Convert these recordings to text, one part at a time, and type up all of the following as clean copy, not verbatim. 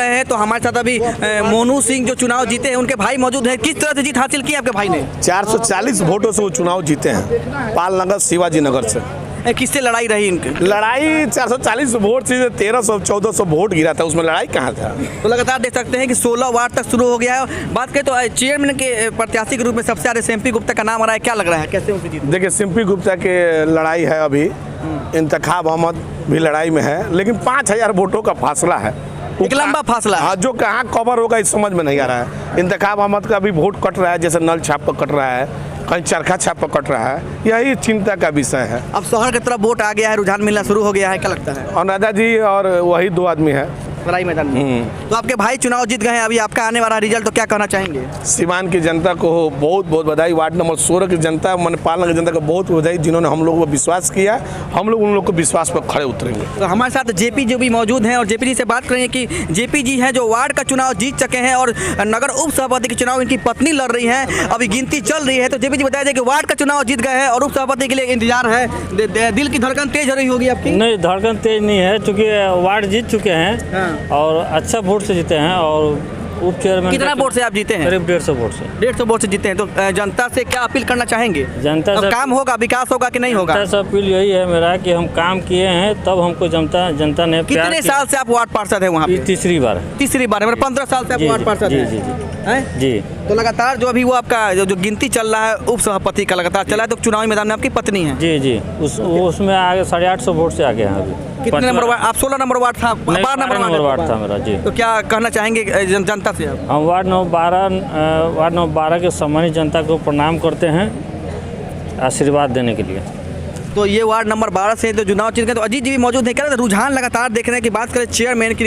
रहे हैं तो हमारे साथ अभी मोनू सिंह जो चुनाव जीते हैं उनके भाई मौजूद हैं। किस तरह से जीत हासिल की आपके भाई ने? 440 वोटों से वो चुनाव जीते हैं, पालनगर शिवाजी नगर से। किससे लड़ाई रही इनकी? लड़ाई 440 वोट से 1300-1400 वोट गिरा था, उसमें लड़ाई कहाँ था? तो लगातार देख सकते हैं कि 16 वार्ड तक शुरू हो गया है। बात करें तो चेयरमैन के प्रत्याशी के रूप में सबसे ज़्यादा सिम्पी गुप्ता का नाम आ रहा है, क्या लग रहा है, कैसे उनकी जीत? देखिए, सिम्पी गुप्ता के लड़ाई है अभी, इंतखाब अहमद भी लड़ाई में है, लेकिन 5000 वोटों का फासला है, एक लंबा फासला। हाँ, जो कहाँ कवर होगा इस समझ में नहीं आ रहा है। इंतखाब अहमद का भी वोट कट रहा है, जैसे नल छाप पर कट रहा है, कहीं चरखा छाप पर कट रहा है, यही चिंता का विषय है। अब शहर की तरफ वोट आ गया है, रुझान मिलना शुरू हो गया है, क्या लगता है? और नादा जी और वही 2 आदमी है लड़ाई मैदान में। तो आपके भाई चुनाव जीत गए हैं, अभी आपका आने वाला रिजल्ट, तो क्या कहना चाहेंगे? सीवान की जनता को बहुत बहुत बधाई, वार्ड नंबर 16 की जनता, पालनगर की जनता को बहुत बधाई, जिन्होंने हम लोगों पर विश्वास किया। हम लोग उन लोग को विश्वास पर खड़े उतरेंगे। तो हमारे साथ जेपी जी भी मौजूद हैं और जेपी जी से बात करेंगे कि जेपी जी हैं जो वार्ड का चुनाव जीत चुके हैं और नगर उप सभापति के चुनाव इनकी पत्नी लड़ रही हैं, अभी गिनती चल रही है। तो जेपी जी बताया जाए कि वार्ड का चुनाव जीत गए हैं और उप सभापति के लिए इंतजार है, दिल की धड़कन तेज हो रही होगी आपकी? नहीं, धड़कन तेज नहीं है, चूँकि वार्ड जीत चुके हैं और अच्छा वोट से जीते हैं। और उप चेयरमैन कितना वोट से आप जीते हैं? करीब 150 वोट से। 150 वोट से जीते हैं। तो जनता से क्या अपील करना चाहेंगे? जनता से काम होगा, विकास होगा कि नहीं होगा? जनता से अपील यही है मेरा कि हम काम किए हैं, तब हमको जनता ने प्यार कितने साल से आप वार्ड पार्षद हैं वहाँ पे? तीसरी बार। तीसरी बार, मतलब 15 साल से आप वार्ड पार्षद हैं? जी जी। तो लगातार जो अभी वो आपका जो गिनती चल रहा है उप सभापति का लगातार चला है, तो चुनावी मैदान में आपकी पत्नी है? जी। उसमें आगे 850 वोट से आगे हैं अभी। कितने नंबर वार्ड? आप 16 नंबर वार्ड था? 12 नंबर वार्ड था मेरा। जी। तो क्या कहना चाहेंगे जनता से आप? हम वार्ड नंबर 12 के सम्मानित जनता को प्रणाम करते हैं आशीर्वाद देने के लिए। तो ये वार्ड नंबर 12 से तो चुनाव जीत गए। तो अजीत जी भी मौजूद है, क्या रुझान लगातार देख रहे हैं कि बात करें चेयरमैन के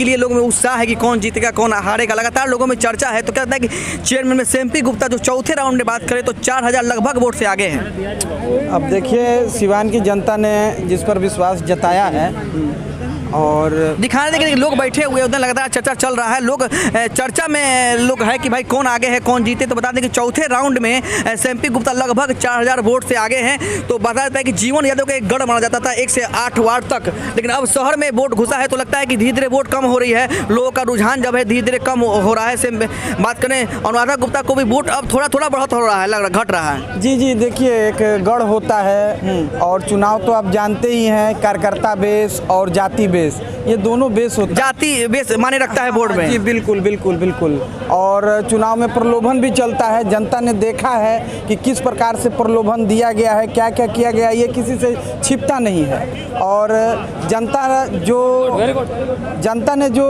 लिए, लोगों में उत्साह है कि कौन जीतेगा कौन हारेगा, लगातार लोगों में चर्चा है। तो क्या लगता है कि चेयरमैन में सिम्पी गुप्ता जो चौथे राउंड में बात करें तो 4000 लगभग वोट से आगे हैं? अब देखिए, सिवान की जनता ने जिस पर विश्वास जताया है और दिखाने देंगे लोग बैठे हुए उधर लगातार चर्चा चल रहा है, लोग चर्चा में लोग है कि भाई कौन आगे है कौन जीते। तो बता दें कि चौथे राउंड में सिम्पी गुप्ता लगभग 4000 वोट से आगे हैं। तो बता देता है कि जीवन यादव का एक गढ़ माना जाता था 1 से 8 वार्ड तक, लेकिन अब शहर में वोट घुसा है तो लगता है कि धीरे धीरे वोट कम हो रही है, लोगों का रुझान जब है धीरे धीरे कम हो रहा है। बात करें अनुराधा गुप्ता को भी वोट अब थोड़ा बढ़त हो रहा है, लग रहा घट रहा है। जी, देखिए, एक गढ़ होता है और चुनाव तो आप जानते ही हैं, कार्यकर्ता बेस और जाति बेस, ये दोनों बेस होता है। जाति बेस माने रखता है वोट में? जी बिल्कुल। और चुनाव में प्रलोभन भी चलता है, जनता ने देखा है कि किस प्रकार से प्रलोभन दिया गया है, क्या क्या किया गया, ये किसी से छिपता नहीं है। और जनता ने जो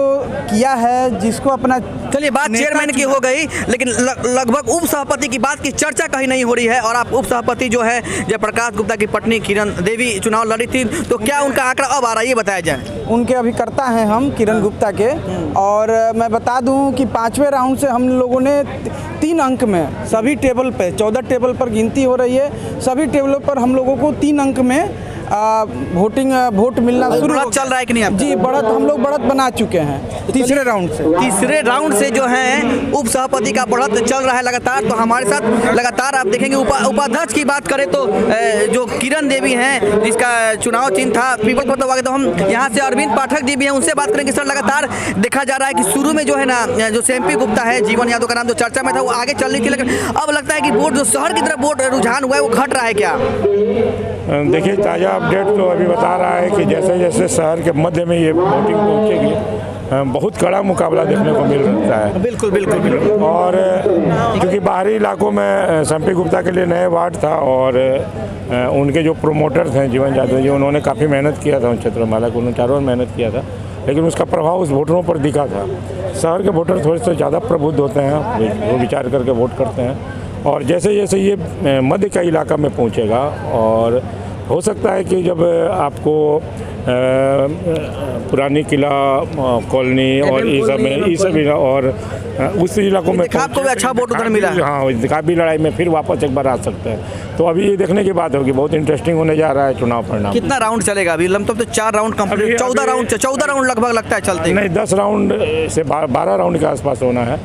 किया है, जिसको अपना, चलिए बात चेयरमैन की हो गई, लेकिन लगभग उप सभापति की बात की चर्चा कहीं नहीं हो रही है। और आप उप सभापति जो है जयप्रकाश गुप्ता की पत्नी किरण देवी चुनाव लड़ी थी, तो क्या उनका आंकड़ा अब आ रहा है, ये बताया जाए? उनके अभिकर्ता हैं हम, किरण गुप्ता के। और मैं बता दूं कि 5वें राउंड से हम लोगों ने 3 अंक में सभी टेबल पे, 14 टेबल पर गिनती हो रही है, सभी टेबलों पर हम लोगों को 3 अंक में वोट मिलना शुरू चल रहा है कि नहीं आपका? जी, बढ़त हम लोग बढ़त बना चुके हैं तीसरे राउंड से जो है उप सभापति का बढ़त चल रहा है लगातार। तो हमारे साथ लगातार आप देखेंगे उपाध्यक्ष की बात करें तो जो किरण देवी हैं जिसका चुनाव चिन्ह था पीपल पर दबा के, तो हम यहाँ से अरविंद पाठक जी भी हैं, उनसे बात करेंगे। सर, लगातार देखा जा रहा है कि शुरू में जो है ना, जो सिम्पी गुप्ता है, जीवन यादव का नाम जो चर्चा में था, वो आगे चल रही थी, लेकिन अब लगता है कि वोट जो शहर की तरफ वोट रुझान हुआ है वो घट रहा है क्या? देखिए, ताज़ा अपडेट तो अभी बता रहा है कि जैसे जैसे शहर के मध्य में ये वोटिंग पहुँचेगी, बहुत कड़ा मुकाबला देखने को मिल रहा है। बिल्कुल। और क्योंकि बाहरी इलाकों में सिम्पी गुप्ता के लिए नए वार्ड था और उनके जो प्रोमोटर्स हैं जीवन यादव जी, उन्होंने काफ़ी मेहनत किया था उन क्षेत्रों में, हालांकि उन्होंने चारों मेहनत किया था, लेकिन उसका प्रभाव उस वोटरों पर दिखा था। शहर के वोटर थोड़े से ज़्यादा प्रबुद्ध होते हैं, वो विचार करके वोट करते हैं। और जैसे जैसे ये मध्य का इलाका में पहुंचेगा, और हो सकता है कि जब आपको पुरानी किला कॉलोनी और ये सब और उस इलाकों में आपको भी अच्छा वोट उधर मिला। हाँ, इंतखाबी लड़ाई में फिर वापस एक बार आ सकते हैं। तो अभी ये देखने की बात होगी, बहुत इंटरेस्टिंग होने जा रहा है चुनाव परिणाम। कितना राउंड चलेगा अभी? तो 4 राउंड कंप्लीट, 14 राउंड लगभग लगता है चलते? नहीं, 10 राउंड से 12 राउंड के आसपास होना है।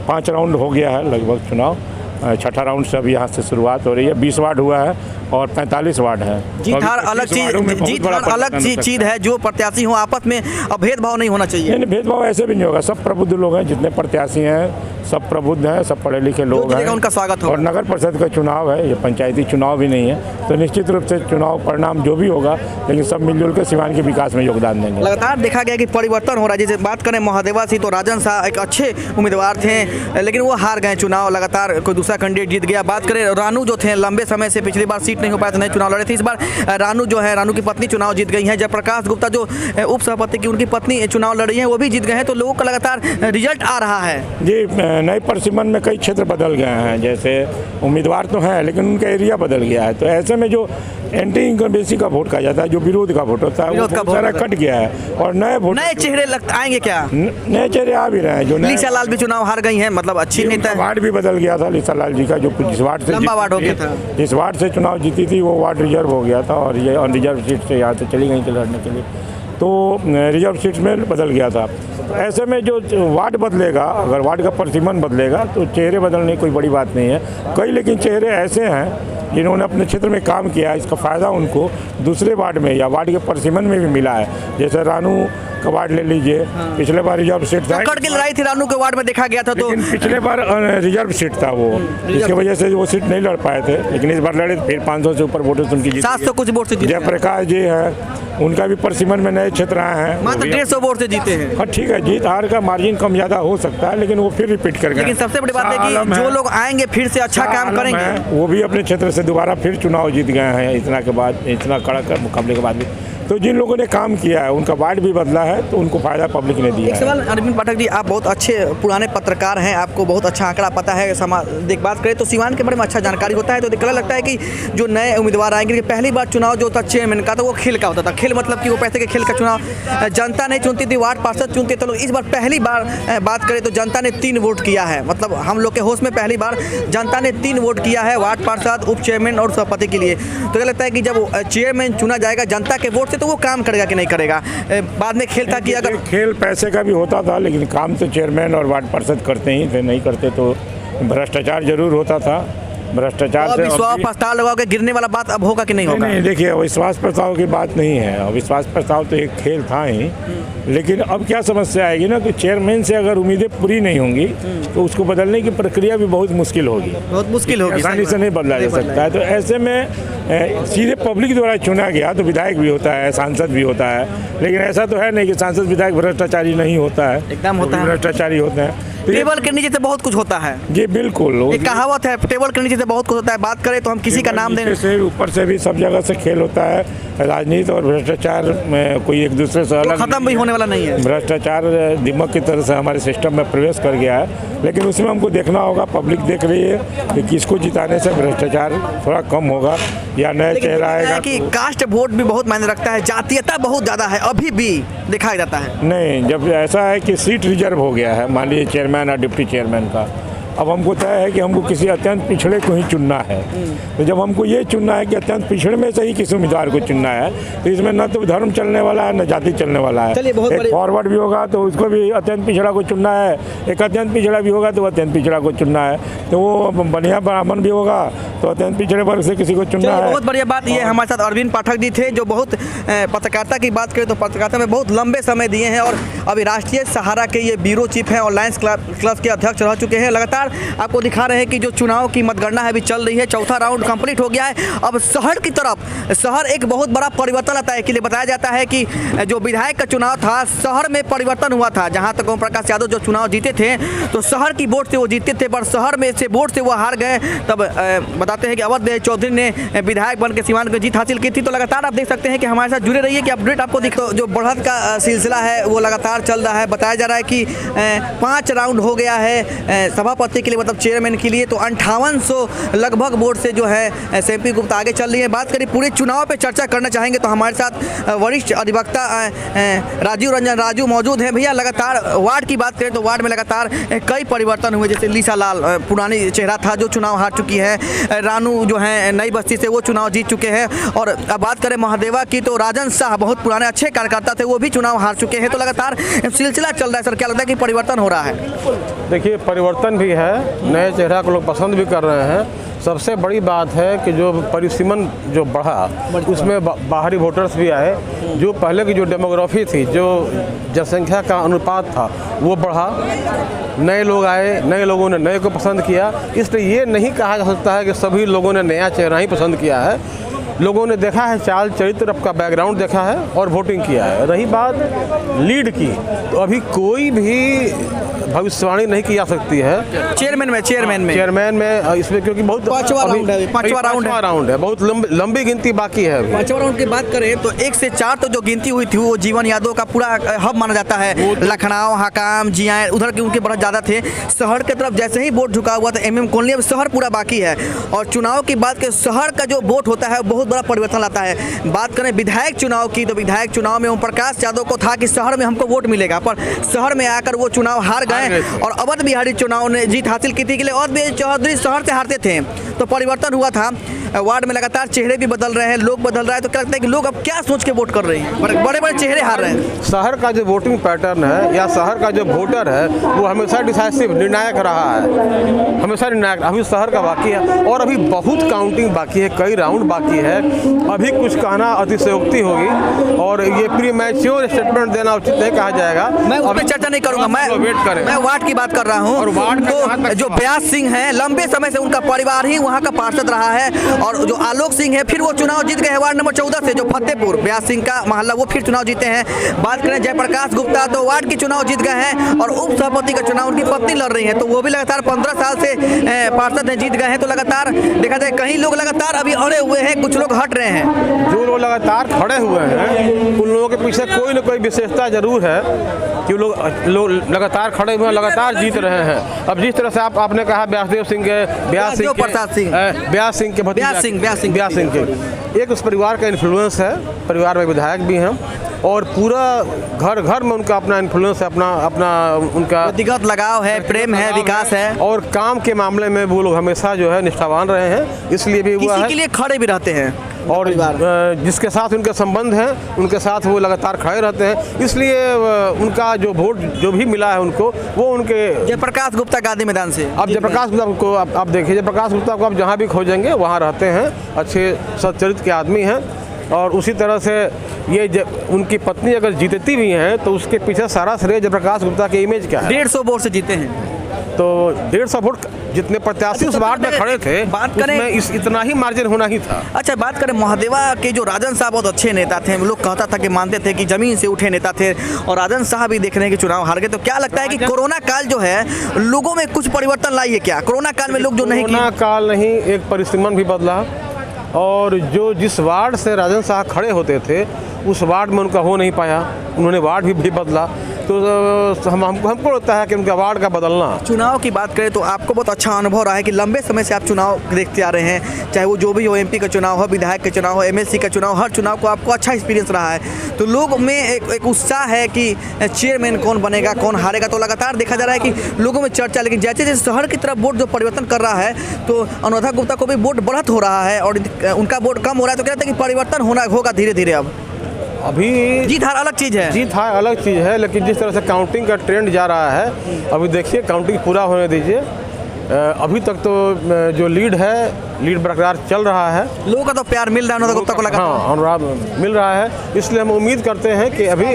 5 राउंड हो गया है लगभग चुनाव, छठा राउंड से अभी यहाँ से शुरुआत हो रही है। 20 वार्ड हुआ है और 45 वार्ड है। जीत हार अलग चीज है, जो प्रत्याशी हो आपस में अब भेदभाव नहीं होना चाहिए। नहीं, भेदभाव ऐसे भी नहीं होगा। सब प्रबुद्ध लोग हैं, जितने प्रत्याशी हैं सब प्रबुद्ध हैं, सब पढ़े लिखे लोग हैं, उनका स्वागत होगा। और नगर परिषद का चुनाव है, ये पंचायती चुनाव भी नहीं है, तो निश्चित रूप से चुनाव परिणाम जो भी होगा, लेकिन सब मिलजुल कर सिवान के विकास में योगदान देंगे। लगातार देखा गया कि परिवर्तन हो रहा है। जैसे बात करें महादेवा से, तो राजन शाह एक अच्छे उम्मीदवार थे, लेकिन वो हार गए चुनाव, लगातार कोई दूसरा कैंडिडेट जीत गया। बात करें रानू जो थे, लंबे समय से पिछली बार सीट नहीं हो पाया था, नहीं चुनाव लड़े थे। इस बार रानू जो है, रानू की पत्नी चुनाव जीत गई है। जयप्रकाश गुप्ता जो उप सभापति की उनकी पत्नी चुनाव लड़ी है, वो भी जीत गए हैं। तो लोगों का लगातार रिजल्ट आ रहा है। जी, नए परसिमन में कई क्षेत्र बदल गए हैं। जैसे उम्मीदवार तो हैं, लेकिन उनका एरिया बदल गया है। तो ऐसे में जो एंटी इनकम्बेंसी का वोट कहा जाता है, जो विरोध का वोट होता है, वो बहुत सारा कट गया है और नए चेहरे आएंगे क्या? नए चेहरे आ भी रहे हैं। जो लीसा लाल भी चुनाव हार गई हैं, मतलब अच्छी नेता है। वार्ड भी बदल गया था लीसा लाल जी का, जो जिस वार्ड से लंबा वार्ड हो गया था, जिस वार्ड से चुनाव जीती थी वो वार्ड रिजर्व हो गया था, और ये अनरिजर्व सीट से यहाँ से चली गई थी लड़ने के लिए, तो रिजर्व सीट में बदल गया था। तो ऐसे में जो वार्ड बदलेगा, अगर वार्ड का परिसीमन बदलेगा तो चेहरे बदलने की कोई बड़ी बात नहीं है। कई लेकिन चेहरे ऐसे हैं जिन्होंने अपने क्षेत्र में काम किया है, इसका फ़ायदा उनको दूसरे वार्ड में या वार्ड के परिसीमन में भी मिला है। जैसे रानू का वार्ड ले लीजिए, पिछले बार रिजर्व सीट था, कट की लड़ाई थी रानू के वार्ड में देखा गया था, तो पिछले बार रिजर्व सीट था वो, इसकी वजह से वो सीट नहीं लड़ पाए थे, लेकिन इस बार लड़े, फिर 500 से ऊपर वोटों से उनकी जीत। 700 कुछ वोट से जीते। जयप्रकाश जी हैं, उनका भी परिसीमन में नए क्षेत्र आए हैं, मात्र 150 वोट से जीते हैं। हाँ ठीक है, जीत हार का मार्जिन कम ज़्यादा हो सकता है, लेकिन वो फिर रिपीट कर गए। लेकिन सबसे बड़ी बात है कि जो लोग आएंगे फिर से अच्छा काम करेंगे, वो भी अपने क्षेत्र से दोबारा फिर चुनाव जीत गए हैं इतना के बाद, इतना कड़क मुकाबले के बाद भी। तो जिन लोगों ने काम किया है, उनका वार्ड भी बदला है, तो उनको फायदा पब्लिक ने दिया है। एक सवाल अरविंद पाठक जी, आप बहुत अच्छे पुराने पत्रकार हैं, आपको बहुत अच्छा आंकड़ा पता है। देख बात करें तो सिवान के बारे में अच्छा जानकारी होता है। तो देखने लगता है कि जो नए उम्मीदवार आएंगे, पहली बार चुनाव जो होता चेयरमैन का, तो वो खेल का होता था। खेल मतलब कि वो पैसे के खेल का चुनाव जनता नहीं चुनती थी, वार्ड पार्षद चुनते थे। तो इस बार पहली बार बात करें तो जनता ने 3 वोट किया है, मतलब हम लोग के होश में पहली बार जनता ने 3 वोट किया है, वार्ड पार्षद, उप चेयरमैन और सभापति के लिए। तो क्या लगता है कि जब चेयरमैन चुना जाएगा जनता के वोट से, तो वो काम करेगा नहीं करेगा? बाद में खेल था कि अगर खेल पैसे का भी होता था, लेकिन काम तो चेयरमैन और वार्ड पार्षद करते ही थे, नहीं करते तो भ्रष्टाचार जरूर होता था। भ्रष्टाचार से विश्वास प्रस्ताव लगा के गिरने वाला बात अब होगा कि नहीं होगा? नहीं, देखिए विश्वास प्रस्ताव की बात नहीं है, विश्वास प्रस्ताव तो एक खेल था ही, लेकिन अब क्या समस्या आएगी ना कि चेयरमैन से अगर उम्मीदें पूरी नहीं होंगी तो उसको बदलने की प्रक्रिया भी बहुत मुश्किल होगी, आसानी से नहीं बदला जा सकता है। तो ऐसे में सीधे पब्लिक द्वारा चुना गया तो विधायक भी होता है, सांसद भी होता है, लेकिन ऐसा तो है नहीं कि सांसद विधायक भ्रष्टाचारी नहीं होता है, एकदम होता है, भ्रष्टाचारी होते हैं। टेबल के नीचे से बहुत कुछ होता है। जी बिल्कुल, एक कहावत है, टेबल के नीचे से बहुत कुछ होता है। बात करें तो हम किसी का नाम देने से ऊपर से भी सब जगह से खेल होता है। राजनीति और भ्रष्टाचार में कोई एक दूसरे से अलग खत्म भी होने वाला नहीं है। भ्रष्टाचार दिमाग की तरह से हमारे सिस्टम में प्रवेश कर गया है, लेकिन उसमें हमको देखना होगा, पब्लिक देख रही है कि किसको जिताने से भ्रष्टाचार थोड़ा कम होगा या नया चेहरा आएगा। कि कास्ट वोट भी बहुत मायने रखता है, जातीयता बहुत ज़्यादा है, अभी भी दिखाई जाता है। नहीं, जब ऐसा है कि सीट रिजर्व हो गया है, मान लीजिए चेयरमैन और डिप्टी चेयरमैन का, अब हमको तय है कि हमको किसी अत्यंत पिछड़े को ही चुनना है। तो जब हमको ये चुनना है कि अत्यंत पिछड़े में से ही किसी उम्मीदवार को चुनना है, तो इसमें न तो धर्म चलने वाला है न जाति चलने वाला है। एक फॉरवर्ड भी होगा तो उसको भी अत्यंत पिछड़ा को चुनना है, एक अत्यंत पिछड़ा भी होगा तो अत्यंत पिछड़ा को चुनना है, तो वो बढ़िया ब्राह्मण भी होगा तो अत्यंत पिछड़े वर्ग से किसी को चुनना है। बहुत बढ़िया बात। ये हमारे साथ अरविंद पाठक जी थे, जो बहुत पत्रकारिता की बात करें तो पत्रकारिता में बहुत लंबे समय दिए हैं, और अभी राष्ट्रीय सहारा के ये ब्यूरो चीफ हैं और लायंस क्लब के अध्यक्ष रह चुके हैं। लगातार आपको दिखा रहे हैं कि जो चुनाव की मतगणना है अभी चल रही है, चौथा राउंड कंप्लीट हो गया है। अब शहर की तरफ, शहर एक बहुत बड़ा परिवर्तन आता है कि बताया जाता है कि जो विधायक का चुनाव था, शहर में परिवर्तन हुआ था। जहां तक ओम प्रकाश यादव जो चुनाव जीते थे तो शहर की वोट से वो जीते थे, पर शहर में से वोट से वो हार गए। तब बताते हैं कि अवध चौधरी ने विधायक बन के सिवान को जीत हासिल की थी। तो लगातार आप देख सकते हैं कि हमारे साथ जुड़े रहिए कि अपडेट आपको दिखो। जो बढ़त का सिलसिला है वो लगातार चल रहा है। बताया जा रहा है कि 5 राउंड हो गया है सभापति के लिए, मतलब चेयरमैन के लिए। तो 5800 लगभग वोट से जो है सेम्पी गुप्ता आगे चल रही है। बात करें पूरे चुनाव पे चर्चा करना चाहेंगे तो हमारे साथ वरिष्ठ अधिवक्ता राजीव रंजन राजू मौजूद हैं। भैया, लगातार वार्ड की बात करें तो वार्ड में लगातार कई परिवर्तन हुए, जैसे लीसा लाल पुरानी चेहरा था जो चुनाव हार चुकी है, रानू जो है नई बस्ती से वो चुनाव जीत चुके हैं, और अब बात करें महादेवा की तो राजन शाह बहुत पुराने अच्छे कार्यकर्ता थे, वो भी चुनाव हार चुके हैं। तो लगातार सिलसिला चल रहा है। सर, क्या लगता है कि परिवर्तन हो रहा है? देखिए, परिवर्तन भी है है, नए चेहरा को लोग पसंद भी कर रहे हैं। सबसे बड़ी बात है कि जो परिसीमन जो बढ़ा उसमें बाहरी वोटर्स भी आए। जो पहले की जो डेमोग्राफी थी, जो जनसंख्या का अनुपात था, वो बढ़ा। नए लोग आए, नए लोगों ने नए को पसंद किया। इसलिए ये नहीं कहा जा सकता है कि सभी लोगों ने नया चेहरा ही पसंद किया है। लोगों ने देखा है, चाल चरित्र का बैकग्राउंड देखा है और वोटिंग किया है। रही बात लीड की, तो अभी कोई भी भविष्यवाणी नहीं की जा सकती है। चेयरमैन में इसमें क्योंकि बहुत पांचवा राउंड है, बहुत लंबी गिनती बाकी है। पांचवा राउंड की बात करें तो 1 से 4 तो जो गिनती हुई थी वो जीवन यादव का पूरा हब माना जाता है। लखनऊ, हकाम, जिया उधर के उनके बहुत ज़्यादा थे। शहर की तरफ जैसे ही वोट झुका हुआ था MM कॉलोनी, अब शहर पूरा बाकी है। और चुनाव की बात करें, शहर का जो वोट होता है बहुत बड़ा परिवर्तन लाता है। बात करें विधायक चुनाव की, तो विधायक चुनाव में ओम प्रकाश यादव को था कि शहर में हमको वोट मिलेगा, पर शहर में आकर वो चुनाव हार गए। और अवध बिहारी चुनाव ने जीत हासिल की थी कि अवध बिहारी चौधरी शहर से हारते थे, तो परिवर्तन हुआ था। वार्ड में लगातार चेहरे भी बदल रहे हैं, लोग बदल रहे हैं, तो क्या लगता है कि लोग अब क्या सोच के वोट कर रहे हैं? बड़े बड़े चेहरे हार रहे हैं। शहर का जो वोटिंग पैटर्न है या शहर का जो वोटर है वो हमेशा डिसाइसिव, निर्णायक रहा है, हमेशा निर्णायक। अभी शहर का बाकी है और अभी बहुत काउंटिंग बाकी है, कई राउंड बाकी है। अभी कुछ कहना अतिशयोक्ति होगी और ये प्रीमैच्योर स्टेटमेंट देना उचित नहीं कहा जाएगा। मैं उस पर चर्चा नहीं करूंगा, मैं वार्ड की बात कर रहा हूँ। और वार्ड तो जो ब्यास सिंह है, लंबे समय से उनका परिवार ही वहाँ का पार्षद रहा है। और जो आलोक सिंह है, फिर वो चुनाव जीत गए हैं वार्ड नंबर 14 से, जो फतेहपुर ब्यास सिंह का मोहल्ला, वो फिर चुनाव जीते हैं। बात करें जयप्रकाश गुप्ता, तो वार्ड की चुनाव जीत गए हैं और उप सभापति का चुनाव उनकी पत्नी लड़ रही है, तो वो भी लगातार 15 साल से पार्षद हैं, जीत गए हैं। तो लगातार देखा जाए कहीं लोग लगातार अभी अड़े हुए हैं, कुछ लोग हट रहे हैं। जो लोग लगातार खड़े हुए हैं उन लोगों के पीछे कोई न कोई विशेषता जरूर है कि लोग लगातार खड़े हुए हैं, लगातार जीत रहे हैं। अब जिस तरह से आपने कहा ब्यास सिंह के एक उस परिवार का इन्फ्लुएंस है, परिवार में विधायक भी हैं और पूरा घर घर में उनका अपना इन्फ्लुएंस है, अपना उनका व्यक्तिगत लगाव है, प्रेम है, विकास है और काम के मामले में वो लोग हमेशा जो है निष्ठावान रहे हैं। इसलिए भी हुआ है, के लिए खड़े भी रहते हैं और जिसके साथ उनके संबंध हैं उनके साथ वो लगातार खड़े रहते हैं। इसलिए उनका जो वोट जो भी मिला है उनको, वो उनके जयप्रकाश गुप्ता गांधी मैदान से। अब जयप्रकाश गुप्ता को आप देखिए, जयप्रकाश गुप्ता को आप जहाँ भी खोजेंगे वहाँ रहते हैं, अच्छे सच्चरित्र के आदमी हैं। और उसी तरह से ये उनकी पत्नी अगर जीतती भी हैं तो उसके पीछे सारा श्रेय जयप्रकाश गुप्ता के इमेज क्या है। 150 वोट से जीते हैं, तो 150 वोट जितने प्रत्याशी उस वार्ड में खड़े थे, बात करें इतना ही मार्जिन होना ही था। अच्छा, बात करें महादेवा के जो राजन साहब बहुत अच्छे नेता थे, लोग कहता था कि मानते थे कि जमीन से उठे नेता थे, और राजन साहब भी देख रहे हैं कि चुनाव हार गए। तो क्या लगता है कि कोरोना काल जो है लोगों में कुछ परिवर्तन लाई है क्या? कोरोना काल में लोग जो नहीं, कोरोना काल नहीं, एक परिसीमन भी बदला और जिस वार्ड से राजन साहब खड़े होते थे उस वार्ड में उनका हो नहीं पाया, उन्होंने वार्ड भी बदला। तो हमको लगता है कि उनका वार्ड का बदलना। चुनाव की बात करें तो आपको बहुत अच्छा अनुभव रहा है कि लंबे समय से आप चुनाव देखते आ रहे हैं, चाहे वो जो भी हो, MP का चुनाव हो, विधायक का चुनाव हो, MLC का चुनाव, हर चुनाव को आपको अच्छा एक्सपीरियंस रहा है। तो लोग में एक उत्साह है कि चेयरमैन कौन बनेगा, कौन हारेगा। तो लगातार देखा जा रहा है कि लोगों में चर्चा, लेकिन जैसे जैसे शहर की तरफ वोट जो परिवर्तन कर रहा है तो अनुराधा गुप्ता को भी वोट बढ़त हो रहा है और उनका वोट कम हो रहा है। तो कहते हैं कि परिवर्तन होगा धीरे धीरे। अब अभी जीत हार अलग चीज़ है, जीत हार अलग चीज़ है, लेकिन जिस तरह से काउंटिंग का ट्रेंड जा रहा है, अभी देखिए काउंटिंग पूरा होने दीजिए। अभी तक तो जो लीड बरकरार चल रहा है। लोगों का तो प्यार मिल रहा है अनुराधा गुप्ता को लगा। हाँ, अनुराग मिल रहा है, इसलिए हम उम्मीद करते हैं कि अभी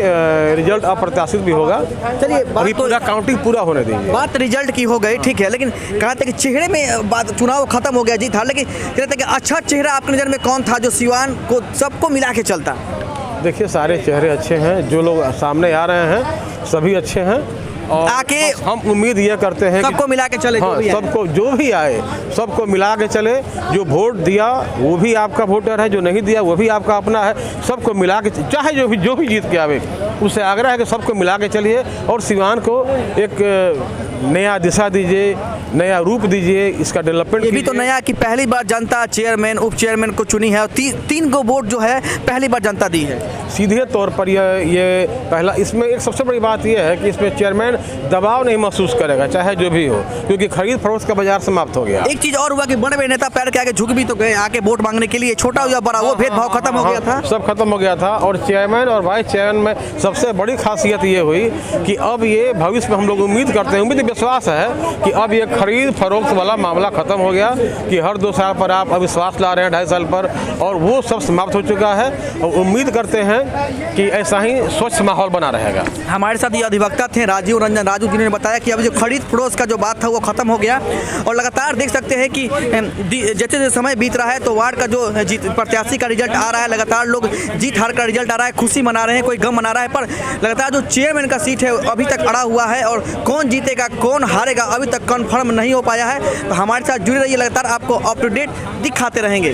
रिजल्ट अप्रत्याशित भी होगा। चलिए, अभी पूरा काउंटिंग पूरा होने दीजिए। बात रिजल्ट की हो गई, ठीक है, लेकिन कहा था कि चेहरे में बात, चुनाव खत्म हो गया, जीत हार, लेकिन कहते हैं कि अच्छा चेहरा आपकी नज़र में कौन था जो सिवान को सबको मिला के चलता? देखिए, सारे चेहरे अच्छे हैं, जो लोग सामने आ रहे हैं सभी अच्छे हैं और आके हम उम्मीद ये करते हैं सबको मिला के चले। हाँ, सबको जो भी आए सबको मिला के चले। जो वोट दिया वो भी आपका वोटर है, जो नहीं दिया वो भी आपका अपना है। सबको मिला के, चाहे जो भी जीत के आवे, उससे आग्रह है कि सबको मिला के चलिए और सिवान को एक नया दिशा दीजिए, नया रूप दीजिए, इसका डेवलपमेंट। ये भी तो नया कि पहली बार जनता चेयरमैन उप चेयरमैन को चुनी है और 3 को वोट जो है पहली बार जनता दी है। सीधे तौर पर ये पहला, इसमें एक सबसे बड़ी बात यह है कि इसमें चेयरमैन दबाव नहीं महसूस करेगा, चाहे जो भी हो, क्योंकि खरीद फरोख्त का बाजार समाप्त हो गया। एक चीज और हुआ कि बड़े बड़े नेता पैर के आगे झुक भी तो गए आके वोट मांगने के लिए, छोटा या बड़ा वो भेदभाव खत्म हो गया था, सब खत्म हो गया था। और चेयरमैन और वाइस चेयरमैन में सबसे बड़ी खासियत ये हुई कि अब ये भविष्य में हम लोग उम्मीद करते हैं, उम्मीद विश्वास है कि अब ये खरीद फरोख्त वाला मामला ख़त्म हो गया कि हर 2 साल पर आप अविश्वास ला रहे हैं, 2.5 साल पर, और वो सब समाप्त हो चुका है। और उम्मीद करते हैं कि ऐसा ही स्वच्छ माहौल बना रहेगा। हमारे साथ ये अधिवक्ता थे राजीव रंजन राजू, जिन्होंने बताया कि अभी जो खरीद फरोख्त का जो बात था वो खत्म हो गया और लगातार देख सकते हैं कि जैसे जैसे समय बीत रहा है तो वार्ड का जो प्रत्याशी का रिजल्ट आ रहा है, लगातार लोग जीत हार का रिजल्ट आ रहा है, खुशी मना रहे हैं, कोई गम मना रहा है, पर लगातार जो चेयरमैन का सीट है अभी तक अड़ा हुआ है और कौन जीतेगा कौन हारेगा अभी तक कंफर्म नहीं हो पाया है। तो हमारे साथ जुड़े रहिए, लगातार आपको अप टू डेट दिखाते रहेंगे।